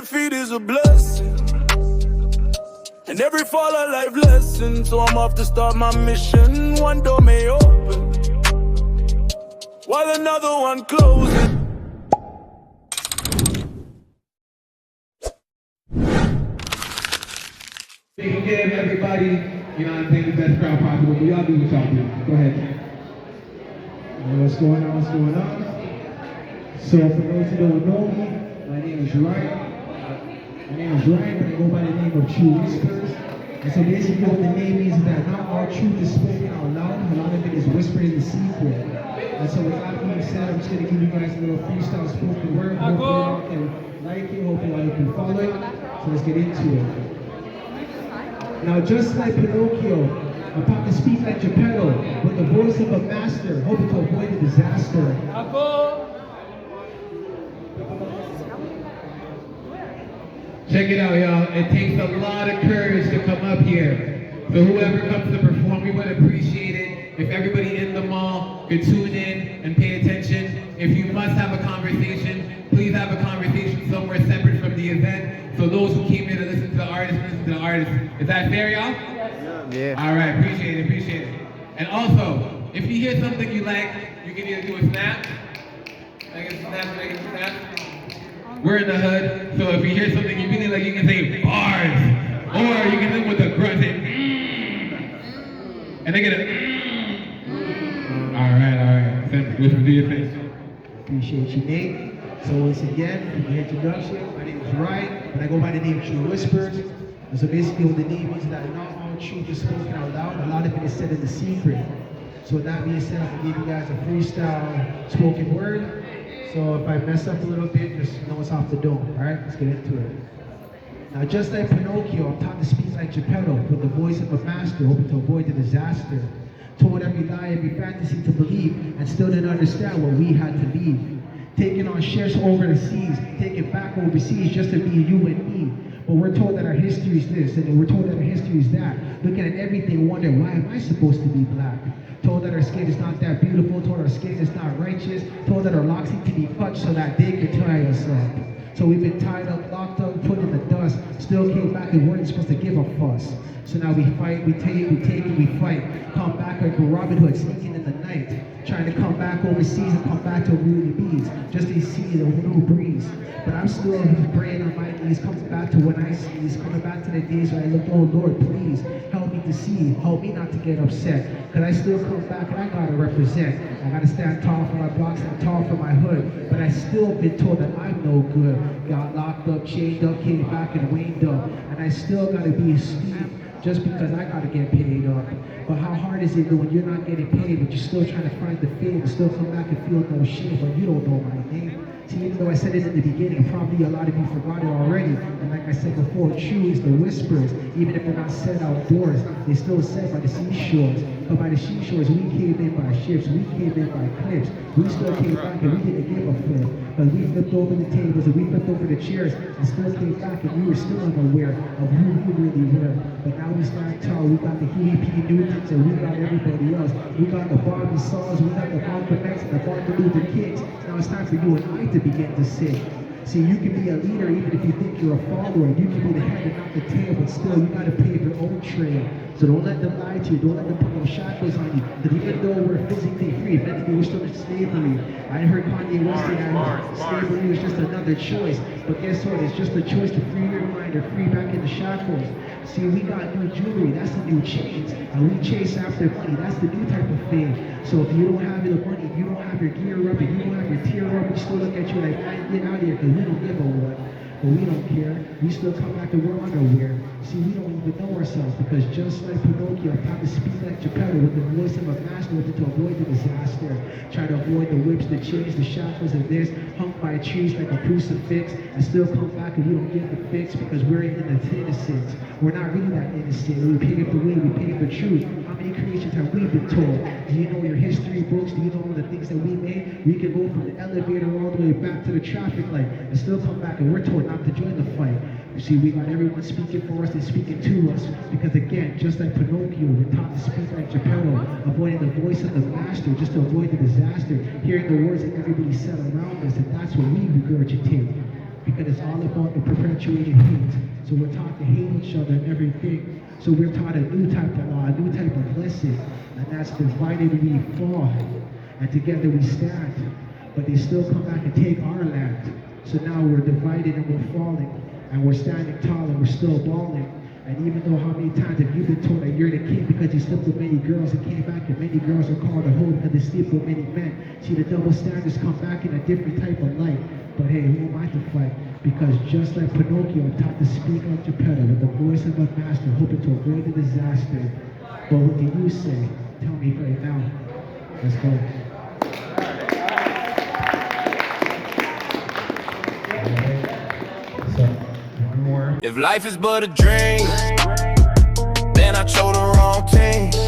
defeat is a blessing, and every fall a life lesson. So I'm off to start my mission. One door may open while another one closes. You can give everybody, you know what I'm saying, the best crowd possible, but y'all do what y'all do. Go ahead. What's going on? What's going on? So for those who don't know me, my name is Ryan. My name is Ryan, but I go by the name of True Whispers. And so basically what the name means is that not all truth is spoken out loud, a lot of it is whispered in the secret. And so with that being said, I'm just going to give you guys a little freestyle spoken word. Hopefully y'all can like it, hopefully y'all can follow it. So let's get into it. Now just like Pinocchio, I'm about to speak like Geppetto, with the voice of a master, hoping to avoid a disaster. Check it out, y'all. It takes a lot of courage to come up here. So whoever comes to perform, we would appreciate it if everybody in the mall could tune in and pay attention. If you must have a conversation, please have a conversation somewhere separate from the event. So those who came in to listen to the artist, listen to the artist. Is that fair, y'all? Yeah. All right, appreciate it, appreciate it. And also, if you hear something you like, you can either do a snap. I get a snap, I get a snap. We're in the hood, so if you hear something you really like, you can say bars. Or you can do with a grunt, say and they get a All right. Simple. Whisper, do your thing. Appreciate you, Nate. So once again, for the introduction, my name is Ryan, but I go by the name True Whispers. And so basically what the name means is that not all truth is spoken out loud, a lot of it is said in the secret. So with that being said, I'm gonna give you guys a freestyle spoken word. So if I mess up a little bit, just know it's off the dome, all right? Let's get into it. Now just like Pinocchio, I'm taught to speak like Geppetto, with the voice of a master, hoping to avoid the disaster. Told every lie, every fantasy to believe, and still didn't understand what we had to leave. Taking on ships over the seas, taking back overseas just to be you and me. But we're told that our history is this, and we're told that our history is that. Looking at everything, wonder, why am I supposed to be black? Told that our skin is not that beautiful, told our skin is not righteous, told that our locks need to be cut so that they can tie us up. So we've been tied up, locked up, put in the dust, still came back and weren't supposed to give a fuss. So now we fight, we take, and we fight. Come back like a Robin Hood sneaking in the night. Trying to come back overseas and come back to Rudy Bees, just to see the new breeze. But I'm still praying on my knees, coming back to when I sneeze, coming back to the days when I look, oh Lord, please, help me to see, help me not to get upset. Cause I still come back and I gotta represent. I gotta stand tall for my block, stand tall for my hood. But I still been told that I'm no good. Got locked up, chained up, came back and waned up. And I still gotta be a Steve, just because I gotta get paid up. But how hard is it when you're not getting paid, but you're still trying to find the fame and still come back and feel no shame, but you don't know my name? See, even though I said it in the beginning, probably a lot of you forgot it already. And like I said before, true is the whispers. Even if they're not said outdoors, they still said by the seashores. But by the seashores, we came in by ships, we came in by cliffs. We still came back and we didn't give a flip. But we flipped over the tables and we flipped over the chairs and still came back and we were still unaware of who we really were. But now we stand tall, we got the P. Newtons and we got everybody else. We got the Bobby Saws, we got the Malcolm X and the Martin Luther Kings. Now it's time for you and I to begin to sing. See, you can be a leader even if you think you're a follower. You can be the head and not the tail, but still you gotta pave your own trail. So don't let them lie to you, don't let them put no shackles on you. Because even though we're physically free, mentally we're still in slavery. I heard Kanye West say that slavery was just another choice. But guess what? It's just a choice to free your mind or free back in the shackles. See, we got new jewelry, that's the new chains. And we chase after money, that's the new type of fame. So if you don't have the money, if you don't have your gear up, if you don't have your tier up, we still look at you like, man, get out of here, because we don't give a what. But we don't care. We still come back and we're underwear. See, we don't even know ourselves, because just like Pinocchio, I'm trying to speak like Geppetto with the voice of a master, to avoid the disaster. Try to avoid the whips, the chains, the shackles of this, hung by trees like a crucifix, and still come back and we don't get the fix because we're in the innocence. We're not really that innocent. We paved the way, we paved the truth. How many creations have we been told? Do you know your history books? Do you know all the things that we made? We can go from the elevator all the way back to the traffic light and still come back and we're told not to join the fight. You see, we got everyone speaking for us and speaking to us because again, just like Pinocchio, we're taught to speak like Geppetto, avoiding the voice of the master just to avoid the disaster, hearing the words that everybody said around us, and that's what we regurgitate. because it's all about the perpetuated hate. So we're taught to hate each other and everything. So we're taught a new type of law, a new type of lesson, and that's divided we fall, and together we stand. But they still come back and take our land. So now we're divided and we're falling, and we're standing tall and we're still balling. And even though how many times have you been told that you're the king because you slept with many girls and came back and many girls are called a hoe because they sleep with many men. See, the double standards come back in a different type of light. But hey, who am I to fight? Because just like Pinocchio, I'm taught to speak like Geppetto with the voice of a master, hoping to avoid the disaster. But what do you say? Tell me right now. Let's go. If life is but a dream, then I chose the wrong team.